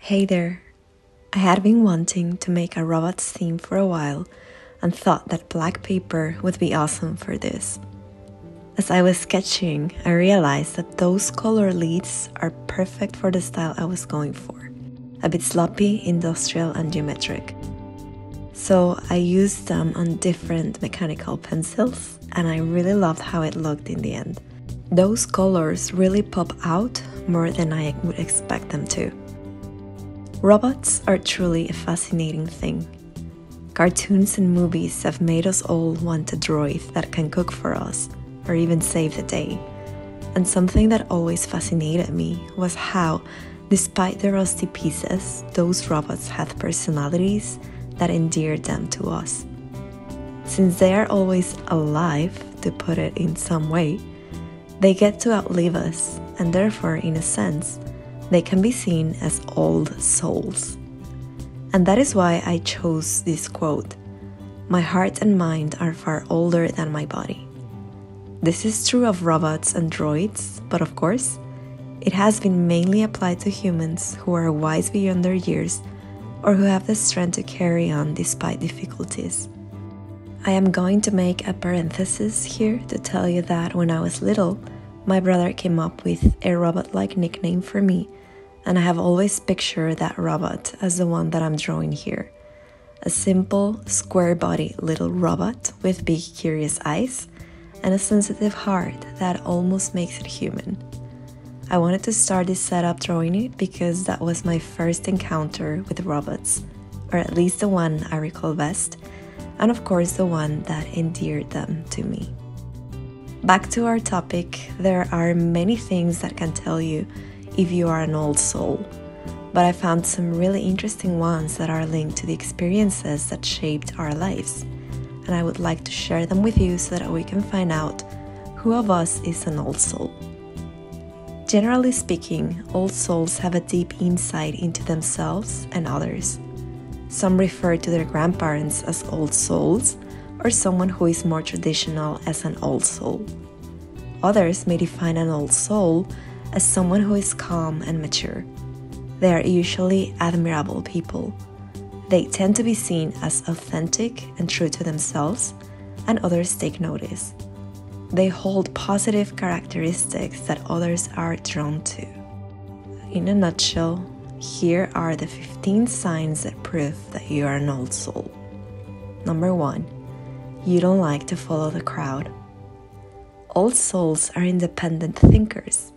Hey there. I had been wanting to make a robots theme for a while and thought that black paper would be awesome for this. As I was sketching, I realized that those color leads are perfect for the style I was going for. A bit sloppy, industrial, and geometric. So I used them on different mechanical pencils, and I really loved how it looked in the end. Those colors really pop out more than I would expect them to. Robots are truly a fascinating thing. Cartoons and movies have made us all want a droid that can cook for us, or even save the day. And something that always fascinated me was how, despite the rusty pieces, those robots had personalities that endeared them to us. Since they are always alive, to put it in some way, they get to outlive us, and therefore, in a sense, they can be seen as old souls. And that is why I chose this quote: "My heart and mind are far older than my body." This is true of robots and droids, but of course, it has been mainly applied to humans who are wise beyond their years or who have the strength to carry on despite difficulties. I am going to make a parenthesis here to tell you that when I was little, my brother came up with a robot-like nickname for me, and I have always pictured that robot as the one that I'm drawing here. A simple, square-bodied little robot with big, curious eyes and a sensitive heart that almost makes it human. I wanted to start this setup drawing it because that was my first encounter with robots, or at least the one I recall best, and of course the one that endeared them to me. Back to our topic, there are many things that can tell you if you are an old soul, but I found some really interesting ones that are linked to the experiences that shaped our lives, and I would like to share them with you so that we can find out who of us is an old soul. Generally speaking, old souls have a deep insight into themselves and others. Some refer to their grandparents as old souls, or someone who is more traditional as an old soul. Others may define an old soul as someone who is calm and mature. They are usually admirable people. They tend to be seen as authentic and true to themselves, and others take notice. They hold positive characteristics that others are drawn to. In a nutshell, here are the 15 signs that prove that you are an old soul. Number 1. You don't like to follow the crowd. Old souls are independent thinkers.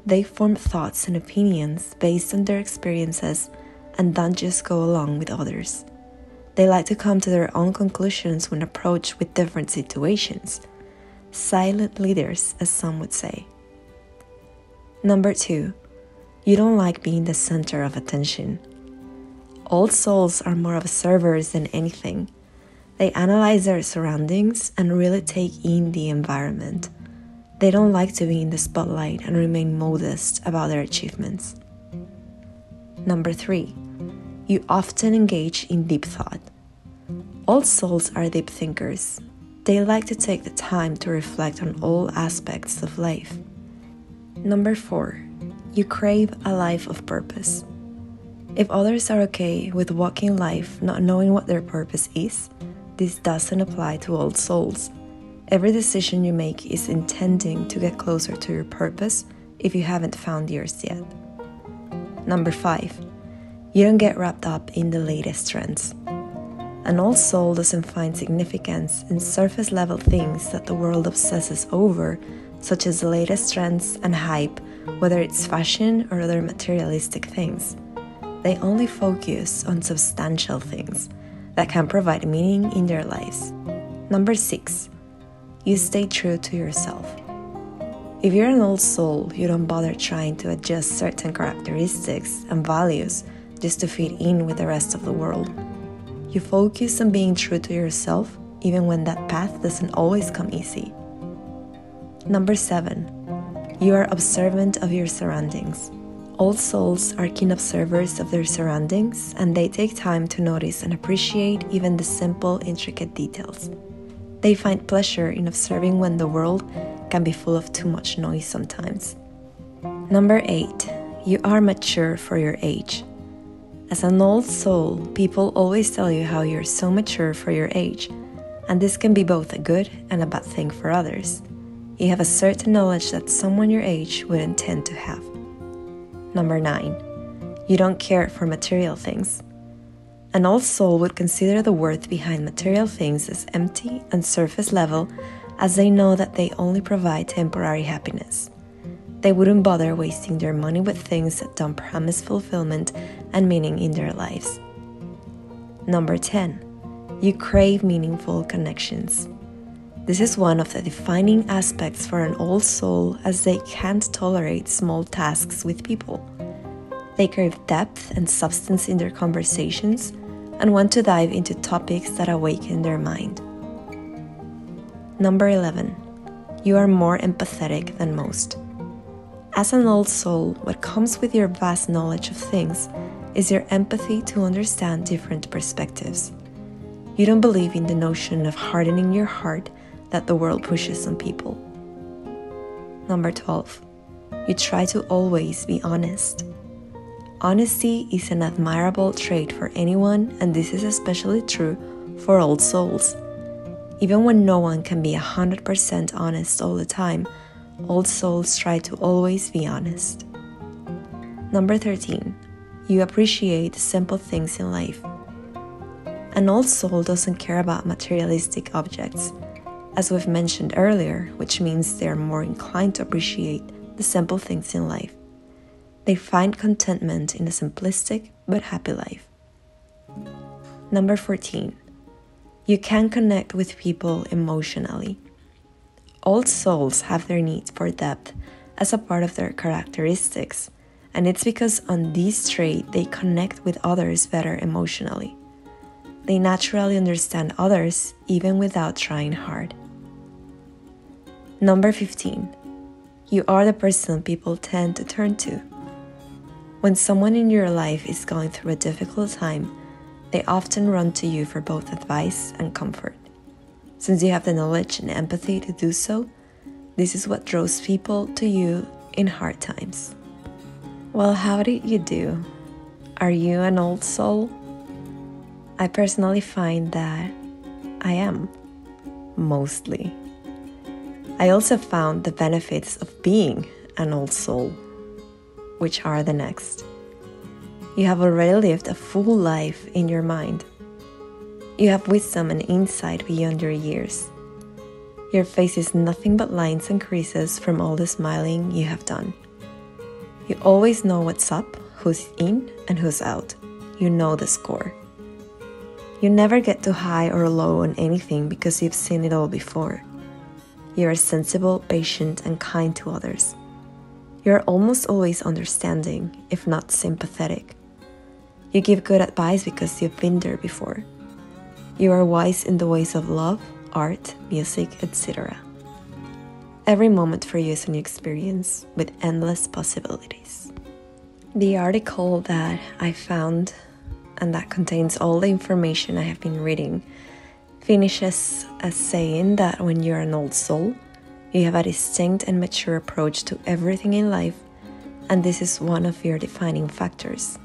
They form thoughts and opinions based on their experiences and don't just go along with others. They like to come to their own conclusions when approached with different situations. Silent leaders, as some would say. Number 2. You don't like being the center of attention. Old souls are more observers than anything. They analyze their surroundings and really take in the environment. They don't like to be in the spotlight and remain modest about their achievements. Number 3. You often engage in deep thought. Old souls are deep thinkers. They like to take the time to reflect on all aspects of life. Number 4. You crave a life of purpose. If others are okay with walking life not knowing what their purpose is, this doesn't apply to old souls. Every decision you make is intending to get closer to your purpose if you haven't found yours yet. Number 5. You don't get wrapped up in the latest trends. An old soul doesn't find significance in surface-level things that the world obsesses over, such as the latest trends and hype, whether it's fashion or other materialistic things. They only focus on substantial things that can provide meaning in their lives. Number 6. You stay true to yourself. If you're an old soul, you don't bother trying to adjust certain characteristics and values just to fit in with the rest of the world. You focus on being true to yourself, even when that path doesn't always come easy. Number 7. You are observant of your surroundings. Old souls are keen observers of their surroundings, and they take time to notice and appreciate even the simple, intricate details. They find pleasure in observing when the world can be full of too much noise sometimes. Number 8. You are mature for your age. As an old soul, people always tell you how you're so mature for your age, and this can be both a good and a bad thing for others. You have a certain knowledge that someone your age wouldn't tend to have. Number 9. You don't care for material things. An old soul would consider the worth behind material things as empty and surface level, as they know that they only provide temporary happiness. They wouldn't bother wasting their money with things that don't promise fulfillment and meaning in their lives. Number 10. You crave meaningful connections. This is one of the defining aspects for an old soul, as they can't tolerate small tasks with people. They crave depth and substance in their conversations and want to dive into topics that awaken their mind. Number 11. You are more empathetic than most. As an old soul, what comes with your vast knowledge of things is your empathy to understand different perspectives. You don't believe in the notion of hardening your heart that the world pushes on people. Number 12. You try to always be honest. Honesty is an admirable trait for anyone, and this is especially true for old souls. Even when no one can be 100% honest all the time, old souls try to always be honest. Number 13. You appreciate the simple things in life. An old soul doesn't care about materialistic objects, as we've mentioned earlier, which means they are more inclined to appreciate the simple things in life. They find contentment in a simplistic but happy life. Number 14. You can connect with people emotionally. Old souls have their need for depth as a part of their characteristics, and it's because on this trait they connect with others better emotionally. They naturally understand others even without trying hard. Number 15. You are the person people tend to turn to. When someone in your life is going through a difficult time, they often run to you for both advice and comfort. Since you have the knowledge and empathy to do so, this is what draws people to you in hard times. Well, how did you do? Are you an old soul? I personally find that I am, mostly. I also found the benefits of being an old soul, which are the next. You have already lived a full life in your mind. You have wisdom and insight beyond your years. Your face is nothing but lines and creases from all the smiling you have done. You always know what's up, who's in and who's out. You know the score. You never get too high or low on anything because you've seen it all before. You are sensible, patient, and kind to others. You are almost always understanding, if not sympathetic. You give good advice because you've been there before. You are wise in the ways of love, art, music, etc. Every moment for you is a new experience with endless possibilities. The article that I found, and that contains all the information I have been reading, finishes as saying that when you're an old soul, you have a distinct and mature approach to everything in life, and this is one of your defining factors.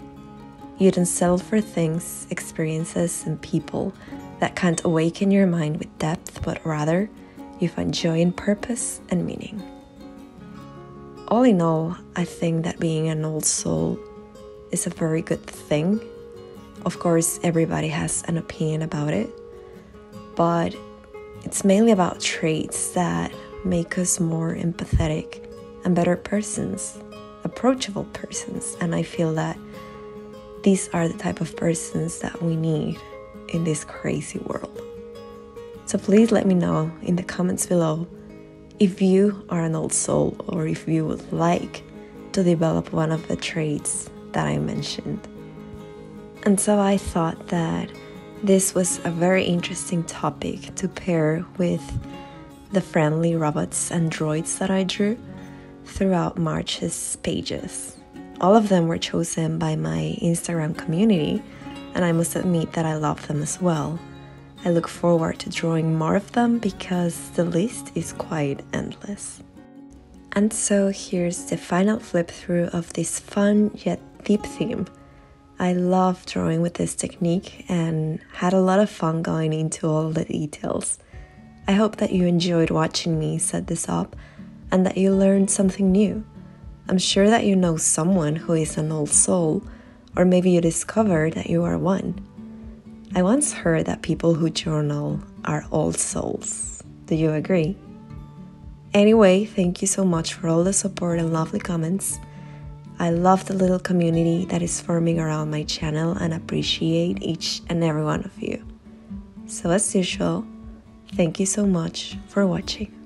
You don't settle for things, experiences, and people that can't awaken your mind with depth, but rather you find joy in purpose and meaning. All in all, I think that being an old soul is a very good thing. Of course, everybody has an opinion about it, but it's mainly about traits that make us more empathetic and better persons, approachable persons, and I feel that these are the type of persons that we need in this crazy world. So please let me know in the comments below if you are an old soul or if you would like to develop one of the traits that I mentioned. And so I thought that this was a very interesting topic to pair with the friendly robots and droids that I drew throughout March's pages. All of them were chosen by my Instagram community, and I must admit that I love them as well. I look forward to drawing more of them because the list is quite endless. And so here's the final flip through of this fun yet deep theme. I love drawing with this technique and had a lot of fun going into all the details. I hope that you enjoyed watching me set this up and that you learned something new. I'm sure that you know someone who is an old soul, or maybe you discovered that you are one. I once heard that people who journal are old souls. Do you agree? Anyway, thank you so much for all the support and lovely comments. I love the little community that is forming around my channel and appreciate each and every one of you. So as usual, thank you so much for watching.